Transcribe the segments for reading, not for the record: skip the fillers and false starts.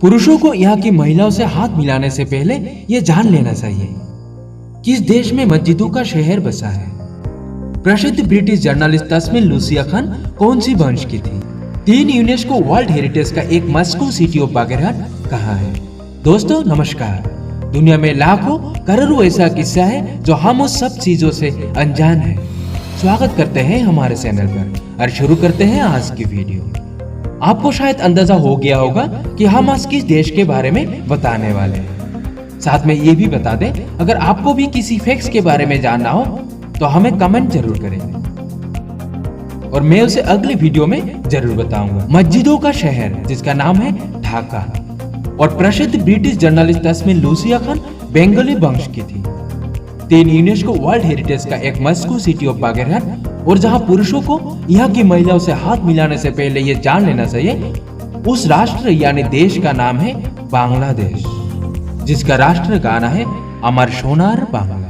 पुरुषों को यहाँ की महिलाओं से हाथ मिलाने से पहले ये जान लेना चाहिए कि इस देश में मस्जिदों का शहर बसा है। प्रसिद्ध British journalist Tasmeen Lucia Khan कौन सी वंश की थी? 3 यूनेस्को वर्ल्ड हेरिटेज का एक मॉस्को सिटी ऑफ बागेरहाट कहाँ है? दोस्तों नमस्कार। दुनिया में लाखों करोड़ों ऐसा किस्सा है जो हम उस सब चीजों से अनजान है। स्वागत करते हैं हमारे चैनल पर और शुरू करते हैं आज की वीडियो। आपको शायद अंदाजा हो गया होगा कि हम आज किस देश के बारे में बताने वाले हैं। साथ में ये भी बता दें, अगर आपको भी किसी फैक्ट्स के बारे में जानना हो तो हमें कमेंट जरूर करें और मैं उसे अगले वीडियो में जरूर बताऊंगा। मस्जिदों का शहर जिसका नाम है ढाका और प्रसिद्ध British journalist Tasmeen Lucia Khan Bengali वंश की थी। 3 यूनेस्को वर्ल्ड हेरिटेज का एक मॉस्को सिटी ऑफ बागेरहाट और जहां पुरुषों को यहाँ की महिलाओं से हाथ मिलाने से पहले ये जान लेना चाहिए उस राष्ट्र यानी देश का नाम है बांग्लादेश, जिसका राष्ट्र गाना है अमर सोनार बांग्ला।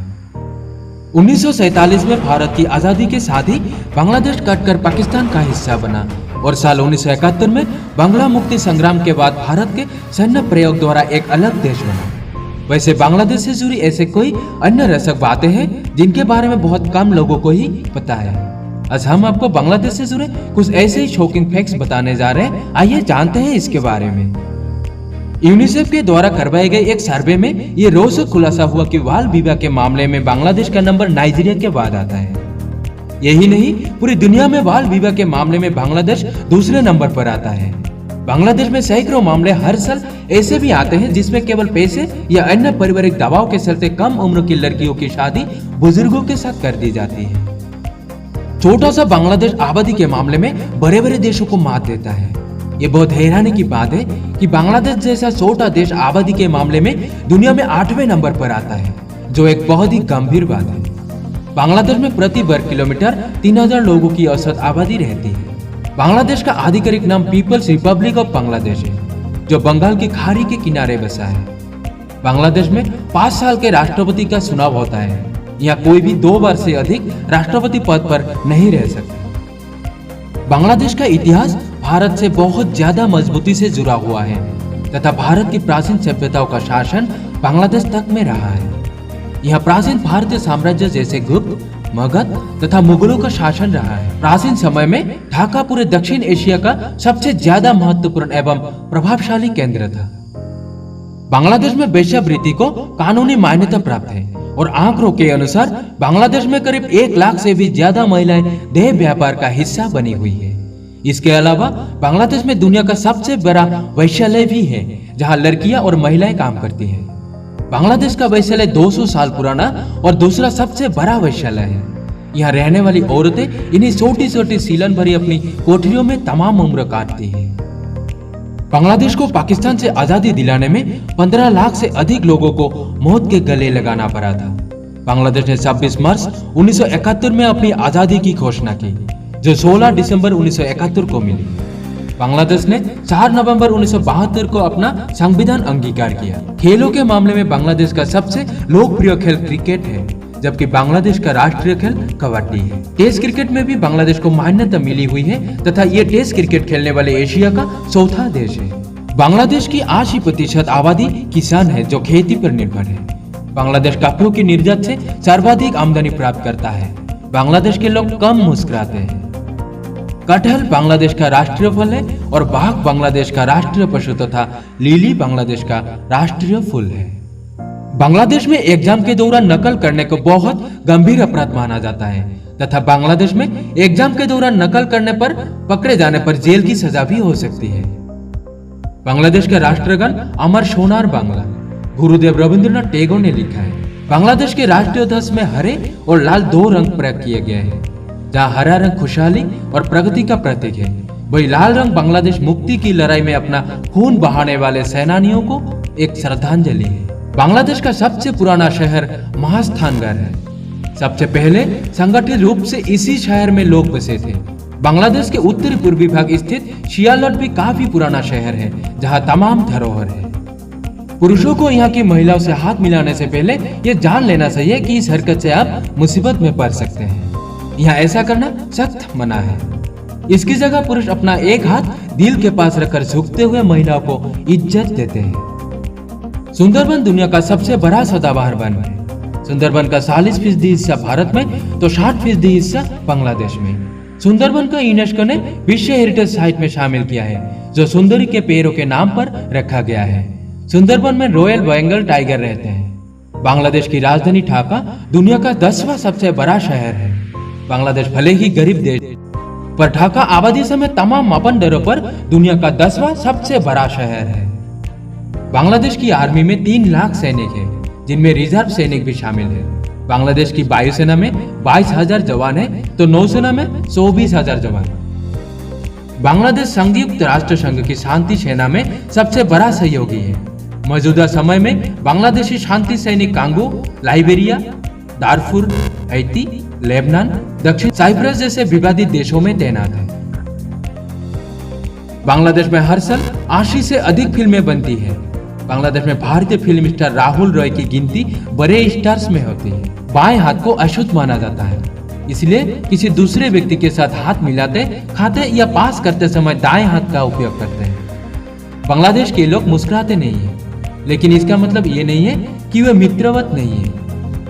1947 में भारत की आजादी के साथ ही बांग्लादेश कटकर पाकिस्तान का हिस्सा बना और साल 1971 में बांग्ला मुक्ति संग्राम के बाद भारत के सैन्य प्रयोग द्वारा एक अलग देश बना। वैसे बांग्लादेश से जुड़ी ऐसे कोई अन्य रोचक बातें हैं जिनके बारे में बहुत कम लोगों को ही पता है। आज हम आपको बांग्लादेश से जुड़े कुछ ऐसे ही शॉकिंग फैक्ट्स बताने जा रहे हैं। आइए जानते हैं इसके बारे में। यूनिसेफ के द्वारा करवाए गए एक सर्वे में ये रोचक खुलासा हुआ कि बाल विवाह के मामले में बांग्लादेश का नंबर नाइजीरिया के बाद आता है। यही नहीं, पूरी दुनिया में बाल विवाह के मामले में बांग्लादेश दूसरे नंबर पर आता है। बांग्लादेश में सैकड़ों मामले हर साल ऐसे भी आते हैं जिसमें केवल पैसे या अन्य पारिवारिक दबाव के चलते कम उम्र की लड़कियों की शादी बुजुर्गों के साथ कर दी जाती है। छोटा सा बांग्लादेश आबादी के मामले में बड़े बड़े देशों को मात देता है। ये बहुत हैरानी की बात है कि बांग्लादेश जैसा छोटा देश आबादी के मामले में दुनिया में 8वें नंबर पर आता है, जो एक बहुत ही गंभीर बात है। बांग्लादेश में प्रति वर्ग किलोमीटर 3000 लोगों की औसत आबादी रहती है। बांग्लादेश का आधिकारिक नाम पीपल्स रिपब्लिक ऑफ बांग्लादेश है, जो बंगाल की खाड़ी के किनारे बसा है। बांग्लादेश में 5 साल के राष्ट्रपति का चुनाव होता है। यहाँ कोई भी 2 बार से अधिक राष्ट्रपति पद पर नहीं रह सकता। बांग्लादेश का इतिहास भारत से बहुत ज्यादा मजबूती से जुड़ा हुआ है तथा भारत की प्राचीन सभ्यताओं का शासन बांग्लादेश तक में रहा है। यहाँ प्राचीन भारतीय साम्राज्य जैसे गुप्त, मगध तथा मुगलों का शासन रहा है। प्राचीन समय में ढाका पूरे दक्षिण एशिया का सबसे ज्यादा महत्वपूर्ण एवं प्रभावशाली केंद्र था। बांग्लादेश में वेश्यावृत्ति को कानूनी मान्यता प्राप्त है और आंकड़ों के अनुसार बांग्लादेश में करीब 1 लाख से भी ज्यादा महिलाएं देह व्यापार का हिस्सा बनी हुई है। इसके अलावा बांग्लादेश में दुनिया का सबसे बड़ा वैश्यालय भी है, जहां लड़कियां और महिलाएं काम करती हैं। बांग्लादेश का वैश्यालय 200 साल पुराना और दूसरा सबसे बड़ा वैश्यालय है। यहाँ रहने वाली औरतें इन्हीं छोटी छोटी सीलन भरी अपनी कोठरियों में तमाम उम्र काटती हैं। बांग्लादेश को पाकिस्तान से आजादी दिलाने में 15 लाख से अधिक लोगों को मौत के गले लगाना पड़ा था। बांग्लादेश ने 26 मार्च 1971 में अपनी आजादी की घोषणा की, जो 16 दिसंबर 1971 को मिली। बांग्लादेश ने 4 नवंबर 1972 को अपना संविधान अंगीकार किया। खेलों के मामले में बांग्लादेश का सबसे लोकप्रिय खेल क्रिकेट है, जबकि बांग्लादेश का राष्ट्रीय खेल कबड्डी है। टेस्ट क्रिकेट में भी बांग्लादेश को मान्यता मिली हुई है तथा ये टेस्ट क्रिकेट खेलने वाले एशिया का चौथा देश है। बांग्लादेश की 80% आबादी किसान है, जो खेती पर निर्भर है। बांग्लादेश कपड़ों की निर्यात से सर्वाधिक आमदनी प्राप्त करता है। बांग्लादेश के लोग कम मुस्कुराते हैं। कटहल बांग्लादेश का राष्ट्रीय फल है और बाघ बांग्लादेश का राष्ट्रीय पशु तथा लिली बांग्लादेश का राष्ट्रीय फूल है। बांग्लादेश में एग्जाम के दौरान नकल करने को बहुत गंभीर अपराध माना जाता है तथा बांग्लादेश में एग्जाम के दौरान नकल करने पर पकड़े जाने पर जेल की सजा भी हो सकती है। बांग्लादेश का राष्ट्रगान अमर सोनार बांग्ला गुरुदेव रविंद्रनाथ टैगोर ने लिखा है। बांग्लादेश के राष्ट्रीय ध्वज में हरे और लाल 2 रंग प्रयोग किए गए हैं। जहाँ हरा रंग खुशहाली और प्रगति का प्रतीक है, वही लाल रंग बांग्लादेश मुक्ति की लड़ाई में अपना खून बहाने वाले सेनानियों को एक श्रद्धांजलि है। बांग्लादेश का सबसे पुराना शहर महास्थानगढ़ है। सबसे पहले संगठित रूप से इसी शहर में लोग बसे थे। बांग्लादेश के उत्तरी पूर्वी भाग स्थित शियालकोट भी काफी पुराना शहर है, जहाँ तमाम धरोहर है। पुरुषों को यहाँ की महिलाओं से हाथ मिलाने से पहले ये जान लेना चाहिए कि इस हरकत से आप मुसीबत में पड़ सकते हैं। यहाँ ऐसा करना सख्त मना है। इसकी जगह पुरुष अपना एक हाथ दिल के पास रखकर झुकते हुए महिलाओं को इज्जत देते हैं। सुंदरबन दुनिया का सबसे बड़ा सदाबहार वन है। सुंदरबन का 40% हिस्सा भारत में तो 60% हिस्सा बांग्लादेश में। सुंदरबन को यूनेस्को ने विश्व हेरिटेज साइट में शामिल किया है, जो सुंदरी के पेड़ों के नाम पर रखा गया है। सुंदरबन में रॉयल बंगाल टाइगर रहते हैं। बांग्लादेश की राजधानी ढाका दुनिया का 10वां सबसे बड़ा शहर है। बांग्लादेश भले ही गरीब देश, पर ढाका आबादी समेत तमाम मापदंडों पर दुनिया का 10वां सबसे बड़ा शहर है। बांग्लादेश की आर्मी में 3 लाख सैनिक हैं, जिनमें रिजर्व सैनिक भी शामिल है। बांग्लादेश की वायुसेना में 22,000 जवान है, तो नौसेना में 24,000 जवान। बांग्लादेश संयुक्त राष्ट्र संघ की शांति सेना में सबसे बड़ा सहयोगी है। मौजूदा समय में बांग्लादेशी शांति सैनिक Congo, Liberia, Darfur, Haiti, Lebanon, दक्षिण साइप्रस जैसे विवादित देशों में तैनात है। बांग्लादेश में हर साल 80 से अधिक फिल्में बनती है। बांग्लादेश में भारतीय फिल्म स्टार राहुल रॉय की गिनती बड़े स्टार्स में होती है। बाएं हाथ को अशुद्ध माना जाता है, इसलिए किसी दूसरे व्यक्ति के साथ हाथ मिलाते, खाते या पास करते समय दाएं हाथ का उपयोग करते हैं। बांग्लादेश के लोग मुस्कुराते नहीं है, लेकिन इसका मतलब ये नहीं है कि वे मित्रवत नहीं है।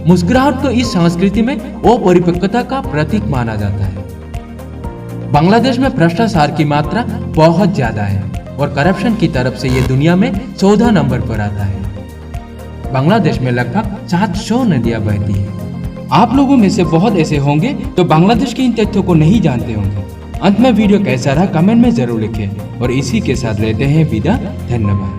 मुस्कुराहट तो इस संस्कृति में अपरिपक्वता का प्रतीक माना जाता है। बांग्लादेश में भ्रष्टाचार की मात्रा बहुत ज्यादा है और करप्शन की तरफ से ये दुनिया में 14 नंबर पर आता है। बांग्लादेश में लगभग 700 नदियां बहती हैं। आप लोगों में से बहुत ऐसे होंगे तो बांग्लादेश के इन तथ्यों को नहीं जानते होंगे। अंत में वीडियो कैसा रहा कमेंट में जरूर लिखें और इसी के साथ लेते हैं विदा। धन्यवाद।